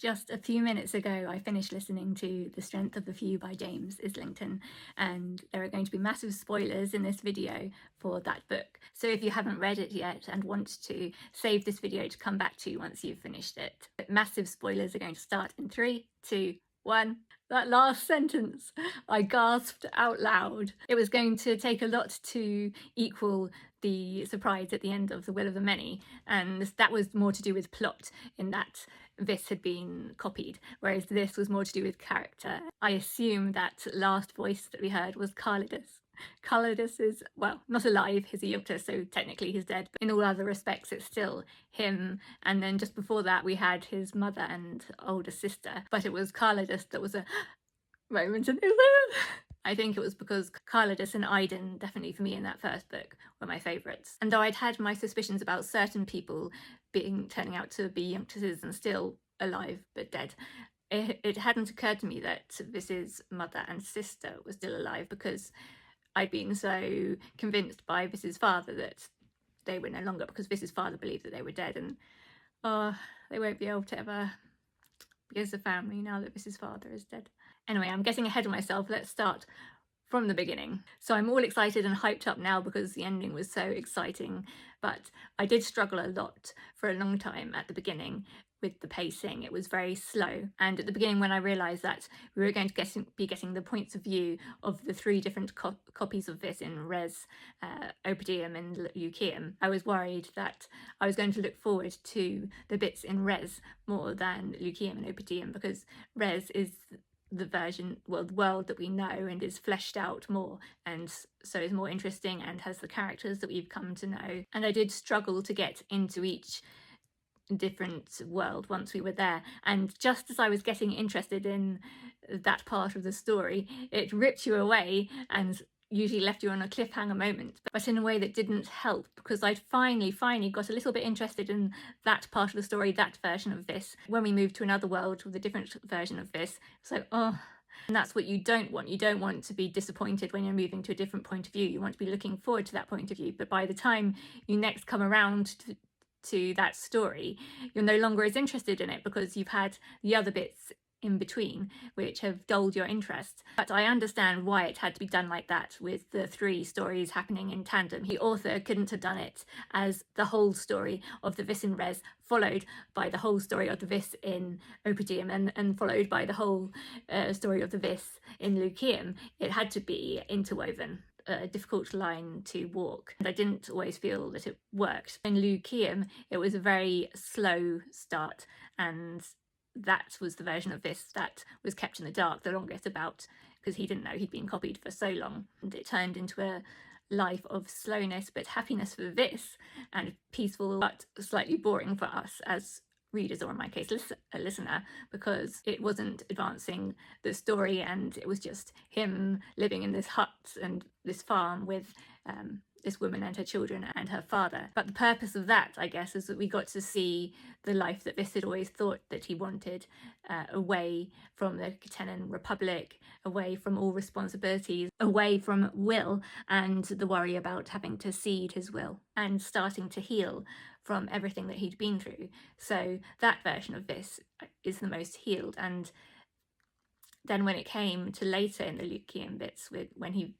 Just a few minutes ago, I finished listening to The Strength of a Few by James Islington, and there are going to be massive spoilers in this video for that book. So if you haven't read it yet and want to, save this video to come back to once you've finished it. But massive spoilers are going to start in 3, 2, 1. That last sentence, I gasped out loud. It was going to take a lot to equal the surprise at the end of The Will of the Many, and that was more to do with plot, in that this had been copied, whereas this was more to do with character. I assume that last voice that we heard was Carlidus. Carlidus is, well, not alive, he's a Yuncta, so technically he's dead, but in all other respects it's still him. And then just before that we had his mother and older sister, but it was Carlidus that was a moment in I think it was because Carlidus and Iden, definitely for me in that first book, were my favourites. And though I'd had my suspicions about certain people turning out to be youngsters and still alive but dead, it hadn't occurred to me that Viss's mother and sister were still alive, because I'd been so convinced by Viss's father that they were no longer, because Viss's father believed that they were dead, and they won't be able to ever be as a family now that Viss's father is dead. Anyway, I'm getting ahead of myself. Let's start from the beginning. So I'm all excited and hyped up now because the ending was so exciting, but I did struggle a lot for a long time at the beginning with the pacing. It was very slow, and at the beginning, when I realised that we were going to be getting the points of view of the 3 different copies of this in Res, Opidium and Lucium, I was worried that I was going to look forward to the bits in Res more than Lucium and Opidium, because Res is the version, well, the world that we know and is fleshed out more, and so is more interesting and has the characters that we've come to know. And I did struggle to get into each different world once we were there, and just as I was getting interested in that part of the story, it ripped you away and usually left you on a cliffhanger moment, but in a way that didn't help, because I'd finally got a little bit interested in that part of the story, that version of this. When we moved to another world with a different version of this, it's like, oh. And that's what you don't want. You don't want to be disappointed when you're moving to a different point of view. You want to be looking forward to that point of view, but by the time you next come around to that story, you're no longer as interested in it, because you've had the other bits in between which have dulled your interest. But I understand why it had to be done like that, with the 3 stories happening in tandem. The author couldn't have done it as the whole story of the Viss in Res followed by the whole story of the Viss in Opidium and followed by the whole story of the Viss in Lucium. It had to be interwoven. A difficult line to walk, and I didn't always feel that it worked. In Lucium, it was a very slow start, and that was the version of this that was kept in the dark the longest, about because he didn't know he'd been copied for so long, and it turned into a life of slowness but happiness for Viss, and peaceful but slightly boring for us as readers, or in my case a listener, because it wasn't advancing the story, and it was just him living in this hut and this farm with this woman and her children and her father. But the purpose of that, I guess, is that we got to see the life that Viss had always thought that he wanted, away from the Katenan Republic, away from all responsibilities, away from will and the worry about having to cede his will, and starting to heal from everything that he'd been through. So that version of Viss is the most healed. And then when it came to later in the Lucian bits, when he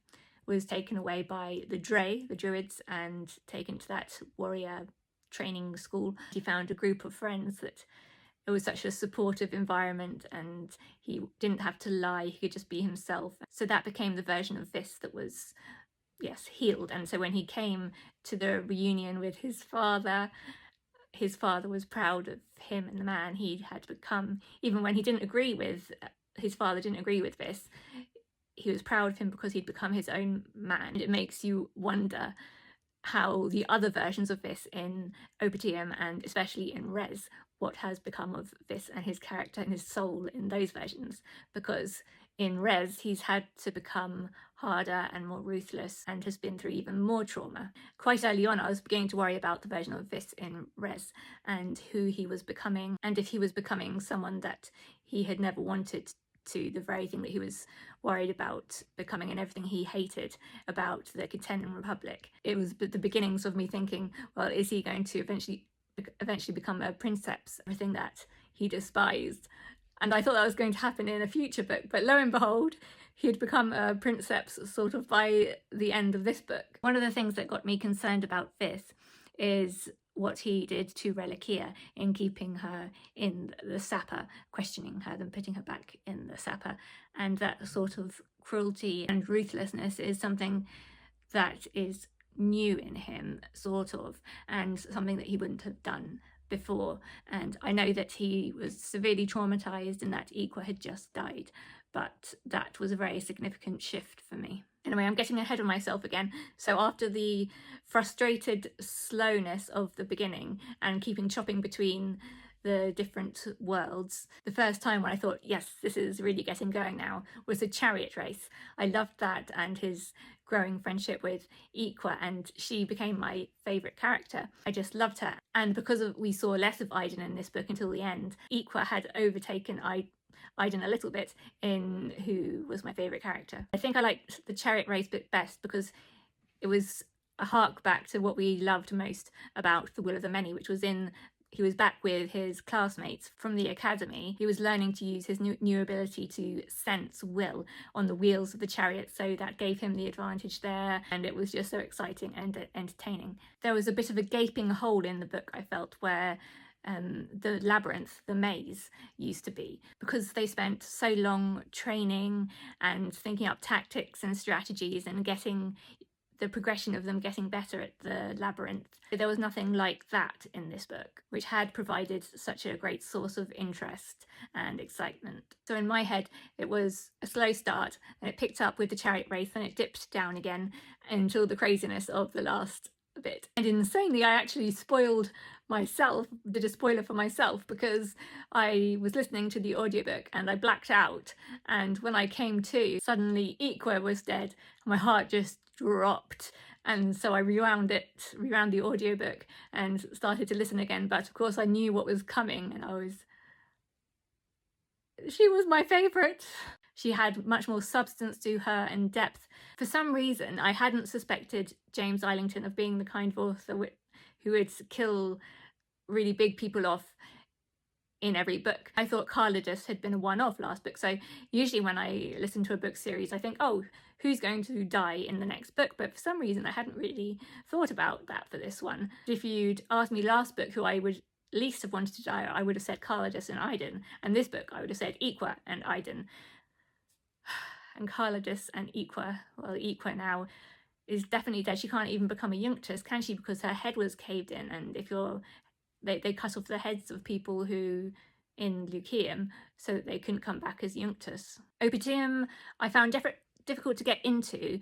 was taken away by the Druids, and taken to that warrior training school, he found a group of friends that it was such a supportive environment, and he didn't have to lie, he could just be himself. So that became the version of Viss that was, yes, healed. And so when he came to the reunion with his father was proud of him and the man he had become, even when he didn't agree with, his father didn't agree with Viss. He was proud of him because he'd become his own man. It makes you wonder how the other versions of Viss in Opidium, and especially in Res, what has become of Viss and his character and his soul in those versions, because in Res he's had to become harder and more ruthless and has been through even more trauma. Quite early on I was beginning to worry about the version of Viss in Res and who he was becoming, and if he was becoming someone that he had never wanted to, the very thing that he was worried about becoming and everything he hated about the Katenan Republic. It was the beginnings of me thinking, well, is he going to eventually become a princeps? Everything that he despised. And I thought that was going to happen in a future book, but lo and behold, he had become a princeps sort of by the end of this book. One of the things that got me concerned about this is what he did to Reliquia in keeping her in the sapper, questioning her, then putting her back in the sapper. And that sort of cruelty and ruthlessness is something that is new in him, sort of, and something that he wouldn't have done before. And I know that he was severely traumatized and that Iqua had just died, but that was a very significant shift for me. Anyway, I'm getting ahead of myself again. So after the frustrated slowness of the beginning and chopping between the different worlds, the first time when I thought, yes, this is really getting going now, was the chariot race. I loved that, and his growing friendship with Iqua, and she became my favourite character. I just loved her. And because we saw less of Aiden in this book until the end, Iqua had overtaken Aiden a little bit in who was my favourite character. I think I liked the chariot race bit best because it was a hark back to what we loved most about The Will of the Many, which was he was back with his classmates from the academy. He was learning to use his new ability to sense will on the wheels of the chariot, so that gave him the advantage there, and it was just so exciting and entertaining. There was a bit of a gaping hole in the book, I felt, where the labyrinth, the maze, used to be, because they spent so long training and thinking up tactics and strategies and getting the progression of them getting better at the labyrinth. There was nothing like that in this book, which had provided such a great source of interest and excitement. So in my head, it was a slow start, and it picked up with the chariot race, and it dipped down again until the craziness of the last bit. And insanely, I actually spoiled myself, did a spoiler for myself, because I was listening to the audiobook and I blacked out, and when I came to, suddenly Iqua was dead. My heart just dropped, and so I rewound the audiobook and started to listen again. But of course I knew what was coming, and she was my favourite. She had much more substance to her and depth. For some reason, I hadn't suspected James Islington of being the kind of author who would kill really big people off in every book. I thought Carlidus had been a one-off last book, so usually when I listen to a book series I think, oh, who's going to die in the next book? But for some reason I hadn't really thought about that for this one. If you'd asked me last book who I would least have wanted to die, I would have said Carlidus and Aiden, and this book I would have said Iqua and Aiden. And Carlidus and Iqua, well, Iqua now is definitely dead. She can't even become a Yunctus, can she? Because her head was caved in, and if they cut off the heads of people who in Lyceum so that they couldn't come back as Yunctus. Opitium I found difficult to get into.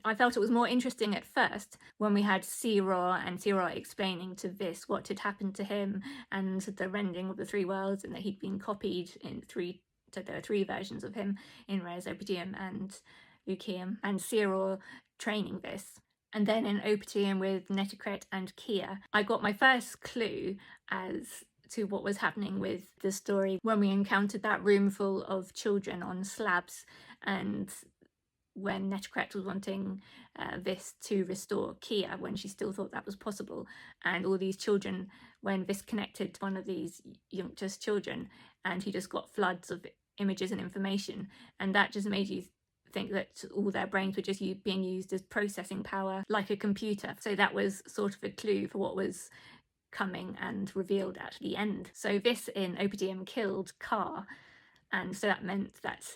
I felt it was more interesting at first when we had Siror explaining to Vis what had happened to him and the rending of the three worlds, and that he'd been copied in so there are three versions of him in Res, Opitium and Lyceum, and Siror training Vis. And then in Opitium with Netocret and Kia, I got my first clue as to what was happening with the story when we encountered that room full of children on slabs, and when Netocret was wanting Vis to restore Kia when she still thought that was possible, and all these children, when Vis connected to one of these Yunctus children, and he just got floods of images and information, and that just made you think that all their brains were just being used as processing power like a computer. So that was sort of a clue for what was coming and revealed at the end. So Vis in Opitium killed Car, and so that meant that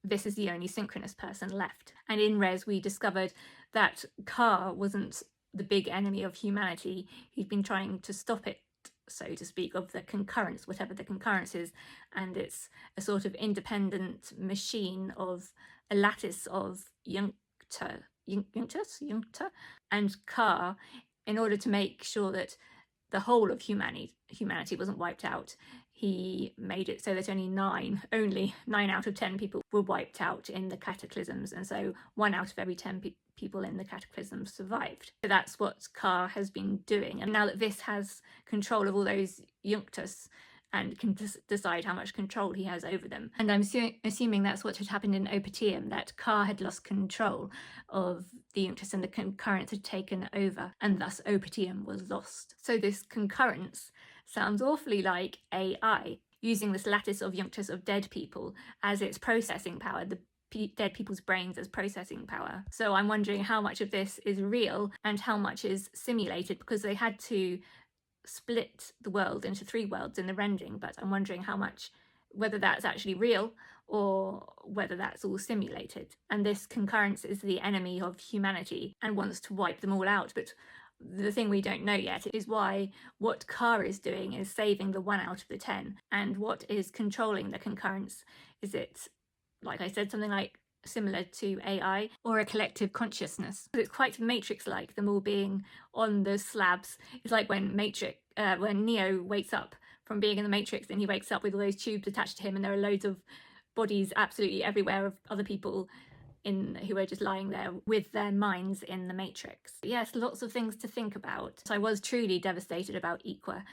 Vis is the only synchronous person left. And in Res we discovered that Car wasn't the big enemy of humanity. He'd been trying to stop it, so to speak, of the concurrence, whatever the concurrence is, and it's a sort of independent machine of a lattice of Yuncta, and Ka, in order to make sure that the whole of humanity wasn't wiped out. He made it so that only 9 out of 10 people were wiped out in the cataclysms, and so 1 out of every 10 people in the cataclysms survived. So that's what Ka has been doing, and now that Vis has control of all those Yunctus and can decide how much control he has over them. And I'm assuming that's what had happened in Opitium, that Ka had lost control of the Yunctus and the concurrence had taken over, and thus Opitium was lost. So this concurrence sounds awfully like AI, using this lattice of junctures of dead people as its processing power, the dead people's brains as processing power. So I'm wondering how much of this is real and how much is simulated, because they had to split the world into 3 worlds in the rendering, but I'm wondering how much, whether that's actually real or whether that's all simulated. And this concurrence is the enemy of humanity and wants to wipe them all out. But the thing we don't know yet is why what Car is doing is saving the 1 out of the 10, and what is controlling the concurrence. Is it, like I said, something like similar to AI, or a collective consciousness? It's quite Matrix-like, them all being on the slabs. It's like when Neo wakes up from being in the Matrix, and he wakes up with all those tubes attached to him, and there are loads of bodies absolutely everywhere of other people who are just lying there with their minds in the Matrix. Yes, lots of things to think about. So I was truly devastated about Iqua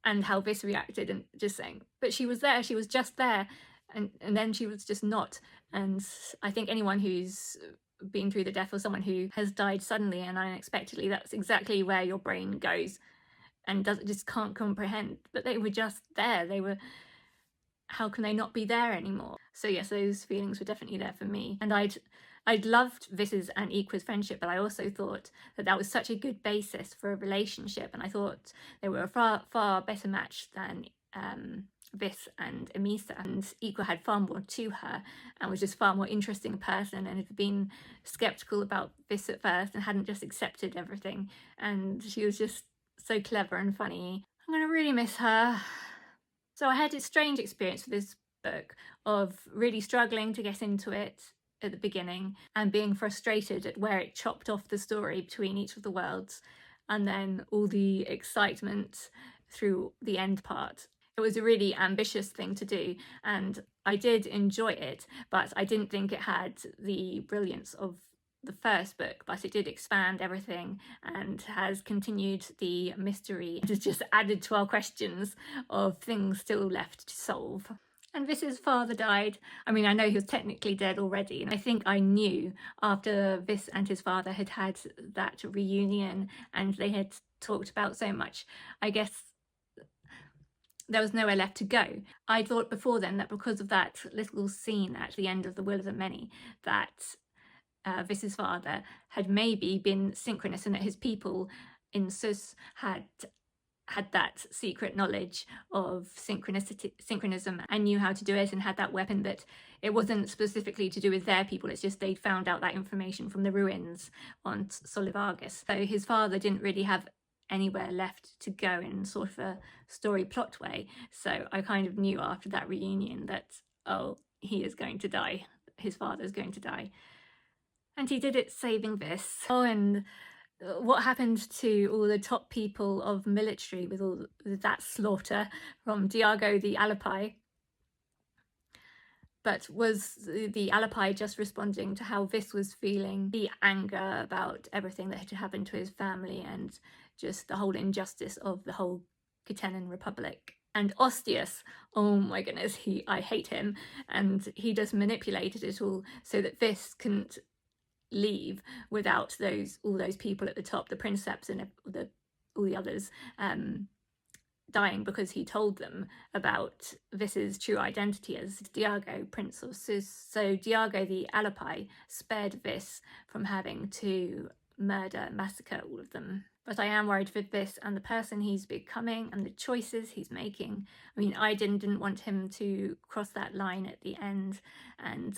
and how Vis reacted, and just saying, but she was there, she was just there, and then she was just not. And I think anyone who's been through the death of someone who has died suddenly and unexpectedly, that's exactly where your brain goes and just can't comprehend. But they were just there. They were, how can they not be there anymore? So yes, those feelings were definitely there for me. And I'd loved Vis's and Iqua's friendship, but I also thought that was such a good basis for a relationship, and I thought they were a far better match than Vis and Emisa. And Iqua had far more to her and was just far more interesting person, and had been skeptical about Vis at first and hadn't just accepted everything, and she was just so clever and funny. I'm gonna really miss her. So I had a strange experience with this book of really struggling to get into it at the beginning and being frustrated at where it chopped off the story between each of the worlds, and then all the excitement through the end part. It was a really ambitious thing to do, and I did enjoy it, but I didn't think it had the brilliance of the first book, but it did expand everything and has continued the mystery. It has just added to our questions of things still left to solve. And Vis's father died. I mean, I know he was technically dead already, and I think I knew after Vis and his father had had that reunion and they had talked about so much, I guess there was nowhere left to go. I thought before then that because of that little scene at the end of The Will of the Many, that Vis's father had maybe been synchronous, and that his people in Sus had that secret knowledge of synchronism and knew how to do it and had that weapon, that it wasn't specifically to do with their people, it's just they'd found out that information from the ruins on Solivargus. So his father didn't really have anywhere left to go in sort of a story plot way. So I kind of knew after that reunion that, oh, he is going to die. His father's going to die. And he did it saving Vis. Oh, and what happened to all the top people of military with all that slaughter from Diago the Alapai? But was the Alapai just responding to how Vis was feeling, the anger about everything that had happened to his family and just the whole injustice of the whole Catenan Republic? And Ostius, oh my goodness, I hate him, and he just manipulated it all so that Vis couldn't leave without all those people at the top, the princeps and all the others, dying, because he told them about Vis's true identity as Diago, Prince of Sus. So Diago the Alapai spared Vis from having to massacre all of them. But I am worried for Vis and the person he's becoming and the choices he's making. I mean, I didn't want him to cross that line at the end and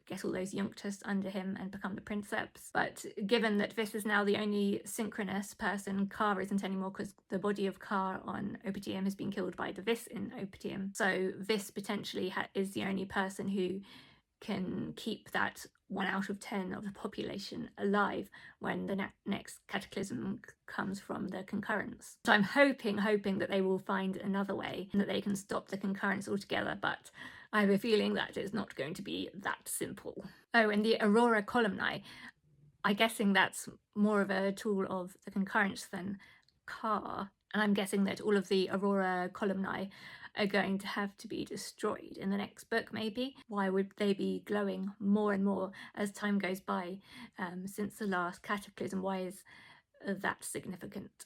get all those Junctus under him and become the princeps. But given that Vis is now the only synchronous person, Car isn't anymore, because the body of Car on Opitium has been killed by the Vis in Opitium. So Vis potentially is the only person who can keep that 1 out of 10 of the population alive when the next cataclysm comes from the concurrence. So I'm hoping that they will find another way and that they can stop the concurrence altogether, but I have a feeling that it's not going to be that simple. Oh, and the Aurora Columnae, I'm guessing that's more of a tool of the concurrence than Car, and I'm guessing that all of the Aurora Columnae are going to have to be destroyed in the next book, maybe. Why would they be glowing more and more as time goes by since the last cataclysm? Why is that significant?